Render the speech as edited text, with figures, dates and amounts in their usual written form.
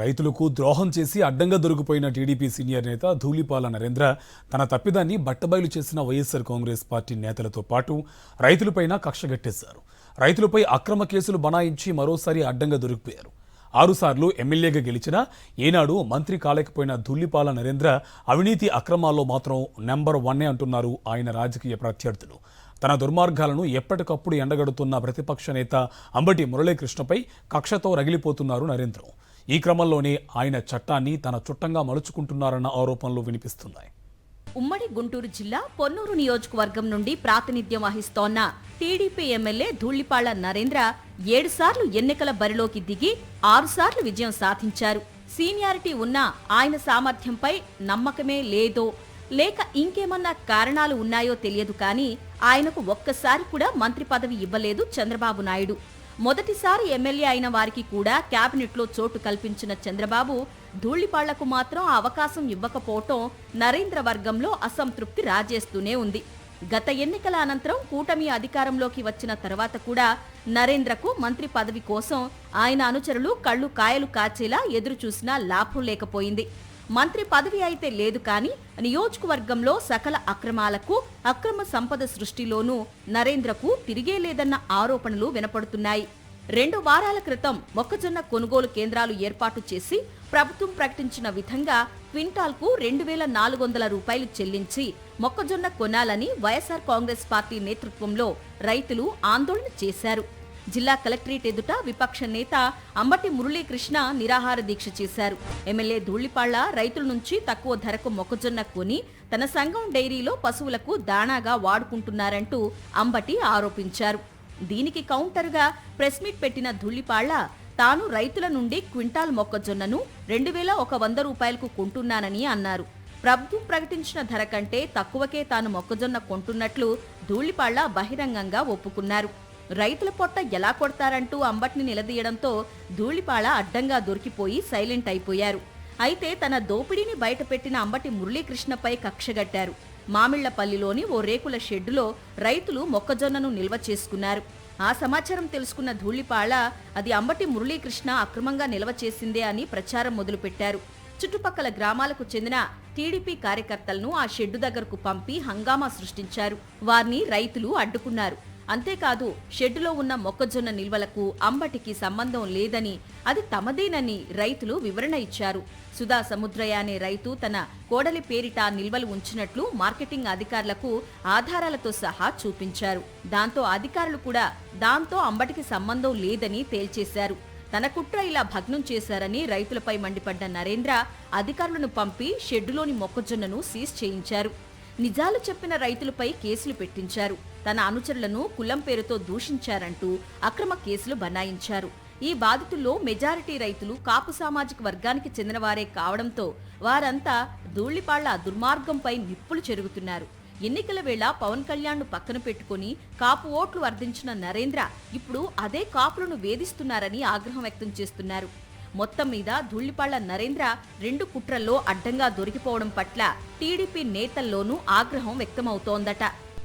రైతులకు ద్రోహం చేసి అడ్డంగా దొరికిపోయిన టీడీపీ సీనియర్ నేత ధూళిపాల నరేంద్ర తన తప్పిదాన్ని బట్టబయలు చేసిన వైఎస్ఆర్ కాంగ్రెస్ పార్టీ నేతలతో పాటు రైతులపైన కక్షగట్టేశారు. రైతులపై అక్రమ కేసులు బనాయించి మరోసారి అడ్డంగా దొరికిపోయారు. 6 సార్లు ఎమ్మెల్యేగా గెలిచినా ఏనాడు మంత్రి కాలేకపోయిన ధూళిపాల నరేంద్ర అవినీతి అక్రమాల్లో మాత్రం నెంబర్ 1 అంటున్నారు ఆయన రాజకీయ ప్రత్యర్థులు. తన దుర్మార్గాలను ఎప్పటికప్పుడు ఎండగడుతున్న ప్రతిపక్ష నేత అంబటి మురళీకృష్ణపై కక్షతో రగిలిపోతున్నారు నరేంద్ర. ఈ క్రమంలోనే ఆయన చట్టాన్ని తన చుట్టంగా మలుచుకుంటున్నారన్న ఆరోపణలు వినిపిస్తున్నాయి. ఉమ్మడి గుంటూరు జిల్లా పొన్నూరు నియోజకవర్గం నుండి ప్రాతినిధ్యం వహిస్తోన్న టీడీపీ ఎమ్మెల్యే ధూళిపాళ్ల నరేంద్ర 7 సార్లు ఎన్నికల బరిలోకి దిగి 6 సార్లు విజయం సాధించారు. సీనియారిటీ ఉన్న ఆయన సామర్థ్యంపై నమ్మకమే లేదో లేక ఇంకేమన్నా కారణాలు ఉన్నాయో తెలియదు కానీ ఆయనకు ఒక్కసారి కూడా మంత్రి పదవి ఇవ్వలేదు చంద్రబాబు నాయుడు. మొదటిసారి ఎమ్మెల్యే అయిన వారికి కూడా క్యాబినెట్లో చోటు కల్పించిన చంద్రబాబు ధూళిపాళ్లకు మాత్రం అవకాశం ఇవ్వకపోవటం నరేంద్ర వర్గంలో అసంతృప్తి రాజేస్తూనే ఉంది. గత ఎన్నికల అనంతరం కూటమి అధికారంలోకి వచ్చిన తర్వాత కూడా నరేంద్రకు మంత్రి పదవి కోసం ఆయన అనుచరులు కళ్ళు కాయలు కాచేలా ఎదురుచూసినా లాభం లేకపోయింది. మంత్రి పదవి అయితే లేదు కానీ నియోజకవర్గంలో సకల అక్రమాలకు అక్రమ సంపద సృష్టిలోనూ నరేంద్రకు తిరిగే లేదన్న ఆరోపణలు వినపడుతున్నాయి. 2 వారాల క్రితం మొక్కజొన్న కొనుగోలు కేంద్రాలు ఏర్పాటు చేసి ప్రభుత్వం ప్రకటించిన విధంగా క్వింటాల్కు 2,400 రూపాయలు చెల్లించి మొక్కజొన్న కొనాలని వైఎస్ఆర్ కాంగ్రెస్ పార్టీ నేతృత్వంలో రైతులు ఆందోళన చేశారు. జిల్లా కలెక్టరేట్ ఎదుట విపక్ష నేత అంబటి మురళీకృష్ణ నిరాహార దీక్ష చేశారు. ఎమ్మెల్యే ధూళిపాళ్ల రైతుల నుంచి తక్కువ ధరకు మొక్కజొన్న కొని తన సంఘం డైరీలో పశువులకు దాణాగా వాడుకుంటున్నారంటూ అంబటి ఆరోపించారు. దీనికి కౌంటర్గా ప్రెస్ మీట్ పెట్టిన ధూళిపాళ్ల తాను రైతుల నుండి క్వింటాల్ మొక్కజొన్నను 2,100 రూపాయలకు కొంటున్నానని అన్నారు. ప్రభుత్వం ప్రకటించిన ధర కంటే తక్కువకే తాను మొక్కజొన్న కొంటున్నట్లు ధూళిపాళ్ల బహిరంగంగా ఒప్పుకున్నారు. రైతుల పొట్ట ఎలా కొడతారంటూ అంబటిని నిలదీయడంతో ధూళిపాళ అడ్డంగా దొరికిపోయి సైలెంట్ అయిపోయారు. అయితే తన దోపిడీని బయటపెట్టిన అంబటి మురళీకృష్ణపై కక్షగట్టారు. మామిళ్లపల్లిలోని ఓ రేకుల షెడ్డులో రైతులు మొక్కజొన్నను నిల్వ చేసుకున్నారు. ఆ సమాచారం తెలుసుకున్న ధూళిపాళ అది అంబటి మురళీకృష్ణ అక్రమంగా నిల్వ చేసిందే అని ప్రచారం మొదలుపెట్టారు. చుట్టుపక్కల గ్రామాలకు చెందిన టీడీపీ కార్యకర్తలను ఆ షెడ్డు దగ్గరకు పంపి హంగామా సృష్టించారు. వారిని రైతులు అడ్డుకున్నారు. అంతేకాదు షెడ్డులో ఉన్న మొక్కజొన్న నిల్వలకు అంబటికి సంబంధం లేదని అది తమదేనని రైతులు వివరణ ఇచ్చారు. సుధా సముద్రయ్య అనే రైతు తన కోడలి పేరిట నిల్వలు ఉంచినట్లు మార్కెటింగ్ అధికారులకు ఆధారాలతో సహా చూపించారు. దాంతో అధికారులు కూడా దాంతో అంబటికి సంబంధం లేదని తేల్చేశారు. తన కుట్ర ఇలా భగ్నం చేశారని రైతులపై మండిపడ్డ నరేంద్ర అధికారులను పంపి షెడ్డులోని మొక్కజొన్నను సీజ్ చేయించారు. నిజాలు చెప్పిన రైతులపై కేసులు పెట్టించారు. తన అనుచరులను కులం పేరుతో దూషించారంటూ అక్రమ కేసులు బనాయించారు. ఈ బాధితుల్లో మెజారిటీ రైతులు కాపు సామాజిక వర్గానికి చెందినవారే కావడంతో వారంతా ధూళిపాళ్ల దుర్మార్గంపై నిప్పులు చెరుగుతున్నారు. ఎన్నికల వేళ పవన్ కళ్యాణ్ను పక్కన పెట్టుకుని కాపు ఓట్లు వర్ధించిన నరేంద్ర ఇప్పుడు అదే కాపులను వేధిస్తున్నారని ఆగ్రహం వ్యక్తం చేస్తున్నారు. మొత్తం మీద ధూళిపాళ్ల నరేంద్ర 2 కుట్రల్లో అడ్డంగా దొరికిపోవడం పట్ల టీడీపీ నేతల్లోనూ ఆగ్రహం వ్యక్తమవుతోందట.